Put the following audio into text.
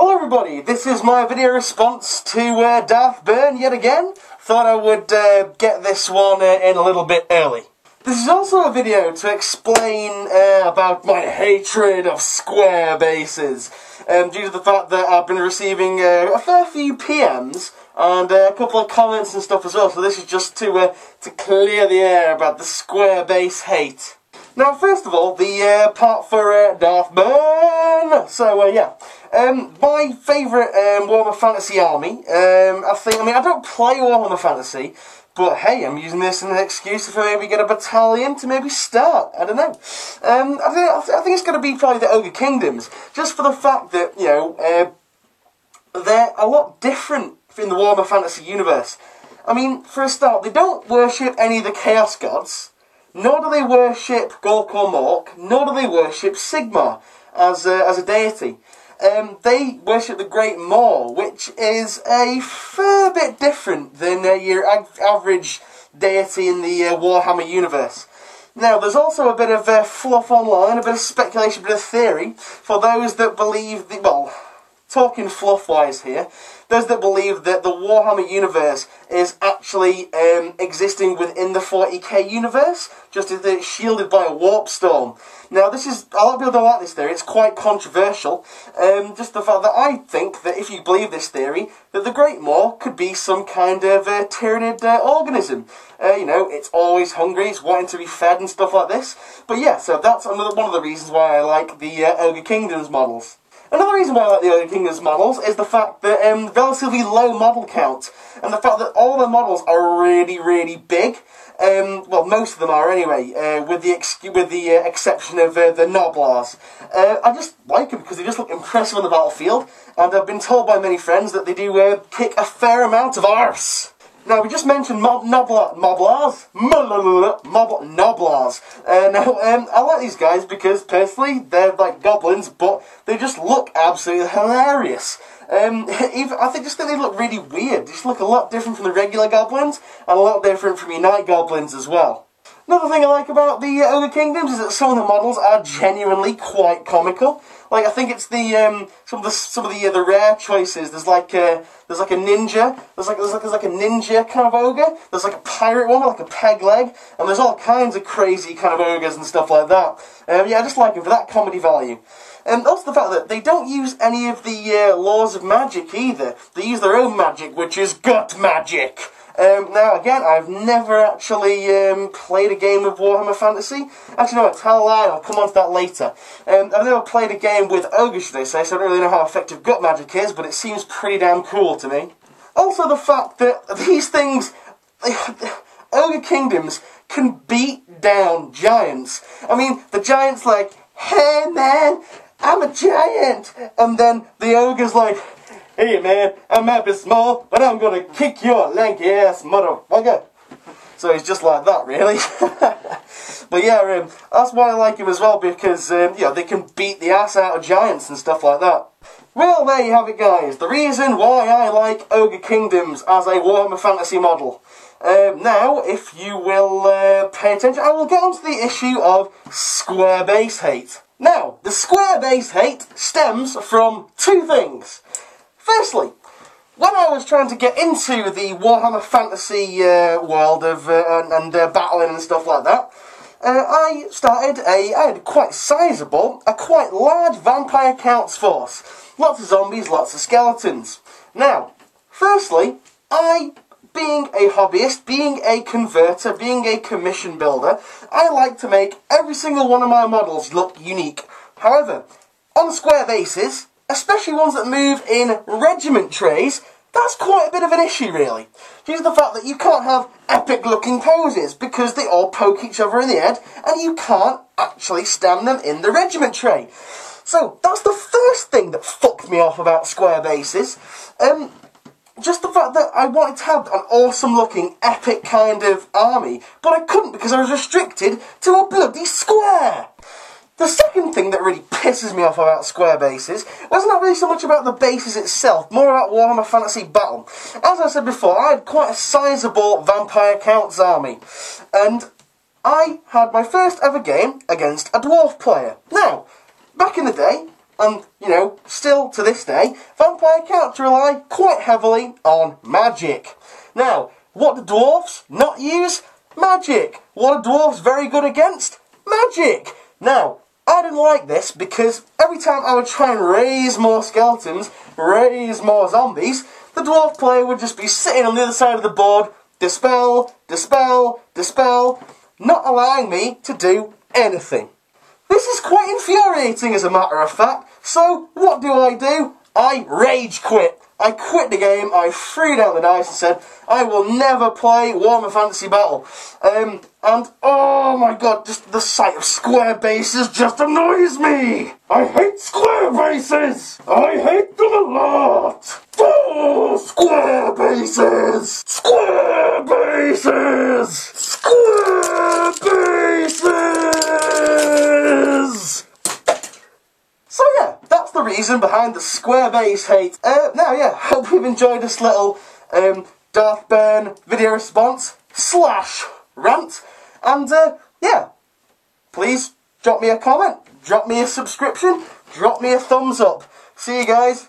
Hello everybody, this is my video response to Darthburn yet again. Thought I would get this one in a little bit early. This is also a video to explain about my hatred of square bases, due to the fact that I've been receiving a fair few PMs and a couple of comments and stuff as well, so this is just to clear the air about the square base hate. Now, first of all, the part for Darthburn. So, yeah. My favourite Warhammer Fantasy army, I don't play Warhammer Fantasy, but hey, I'm using this as an excuse to maybe get a battalion to maybe start. I don't know. I think it's going to be probably the Ogre Kingdoms, just for the fact that, you know, they're a lot different in the Warhammer Fantasy universe. I mean, for a start, they don't worship any of the Chaos Gods. Nor do they worship Gork or Mork, nor do they worship Sigmar as a deity. They worship the Great Maw, which is a fair bit different than your average deity in the Warhammer universe. Now, there's also a bit of fluff online, a bit of speculation, a bit of theory, for those that believe, talking fluff-wise here, those that believe that the Warhammer universe is actually existing within the 40k universe, just as it's shielded by a warp storm. Now, this is, a lot of people don't like this theory, it's quite controversial, just the fact that I think that if you believe this theory, that the Great Maw could be some kind of tyrannid organism. You know, it's always hungry, it's wanting to be fed and stuff like this. But yeah, so that's one of the reasons why I like the Ogre Kingdoms models. Another reason why I like the Ogre Kingdoms models is the fact that relatively low model count, and the fact that all the models are really, really big. Well, most of them are anyway, with the exception of the Noblars. I just like them because they just look impressive on the battlefield, and I've been told by many friends that they do kick a fair amount of arse. Now, we just mentioned Noblars. Now, I like these guys because, personally, they're like goblins, but they just look absolutely hilarious. I think they look really weird. They just look a lot different from the regular goblins, and a lot different from your night goblins as well. Another thing I like about the Ogre Kingdoms is that some of the models are genuinely quite comical. Like, I think it's the some of the rare choices. There's like a ninja. There's like a ninja kind of ogre. There's like a pirate one with like a peg leg, and there's all kinds of crazy kind of ogres and stuff like that. Yeah, I just like them for that comedy value. And also the fact that they don't use any of the laws of magic either. They use their own magic, which is gut magic. Now, again, I've never actually played a game of Warhammer Fantasy. Actually, no, I tell a lie, I'll come on to that later. I've never played a game with ogres, should I say, so I don't really know how effective gut magic is, but it seems pretty damn cool to me. Also, the fact that these things, Ogre Kingdoms, can beat down giants. I mean, the giant's like, hey man, I'm a giant! And then the ogre's like, hey man, I might be small, but I'm gonna kick your lanky ass, motherfucker. So he's just like that, really. But yeah, that's why I like him as well, because you know, they can beat the ass out of giants and stuff like that. Well, there you have it, guys. The reason why I like Ogre Kingdoms as a Warhammer Fantasy model. Now, if you will pay attention, I will get onto the issue of square base hate. Now, the square base hate stems from two things. Firstly, when I was trying to get into the Warhammer Fantasy world of battling and stuff like that, I had a quite sizable, a quite large vampire counts force. Lots of zombies, lots of skeletons. Now, firstly, being a hobbyist, being a converter, being a commission builder, I like to make every single one of my models look unique. However, on square bases, especially ones that move in regiment trays, that's quite a bit of an issue, really. Due to the fact that you can't have epic-looking poses, because they all poke each other in the head, and you can't actually stand them in the regiment tray. So, that's the first thing that fucked me off about square bases. Just the fact that I wanted to have an awesome-looking, epic kind of army, but I couldn't because I was restricted to a bloody square. The second thing that really pisses me off about square bases was not really so much about the bases itself, more about Warhammer Fantasy Battle. As I said before, I had quite a sizable Vampire Counts army, and I had my first ever game against a dwarf player. Now, back in the day, And, you know, still to this day, vampire characters rely quite heavily on magic. Now, what do dwarves not use? Magic. What are dwarves very good against? Magic. Now, I didn't like this because every time I would try and raise more skeletons, raise more zombies, the dwarf player would just be sitting on the other side of the board, dispel, dispel, dispel, not allowing me to do anything. This is quite infuriating as a matter of fact, so what do? I rage quit. I quit the game, I threw down the dice and said, I will never play Warhammer Fantasy Battle. And, oh my god, just the sight of square bases just annoys me! I hate square bases! I hate them a lot! Oh, square bases! Square bases! Square bases! So yeah, that's the reason behind the square base hate. Now yeah, hope you've enjoyed this little Darthburn video response / rant. And yeah, please drop me a comment, drop me a subscription, drop me a thumbs up. See you guys